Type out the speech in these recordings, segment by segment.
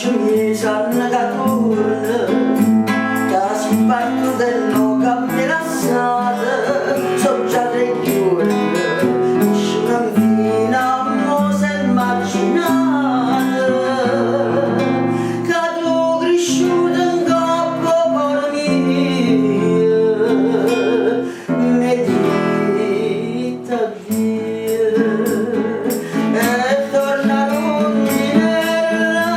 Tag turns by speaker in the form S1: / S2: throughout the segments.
S1: vice mi sanno che torna, che si parto del no cambia la strada, so già tre giorni, una fina mo si è immaginata, che tu cresciuta in capo con mia, mi dite addio, e torna rondinella,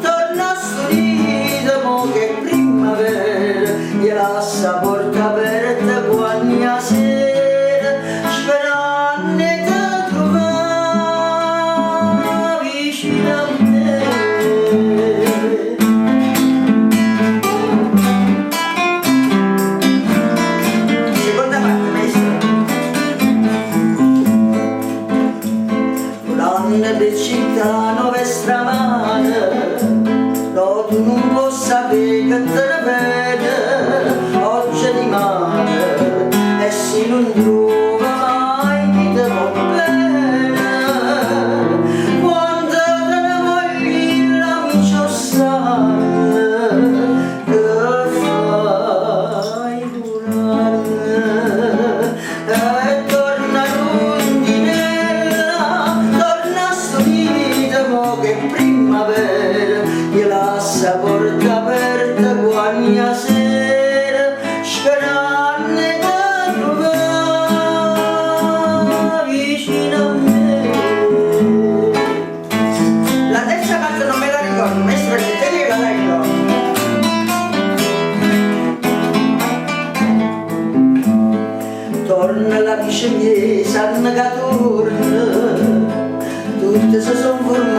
S1: torna storita, mo che primavera, gli lascia porta aperta quando sera, sperando di trovare vicino a me. Seconda parte, maestro. Volando per città nuove stramane, no, tu non puoi sapere che te ne vede oggi di mare, e se non trova mai chi te va bene, quando te ne voglio l'amico sanno, che fai durare, e torna rondinella, torna storita, mo che primavera, gli lascia porta aperta quando sera, sperando di trovare vicino a me. La terza parte non me la ricordo, maestro, che te ne la ricordo. Torna la vice mia, sanno che torna, tutte si sono formate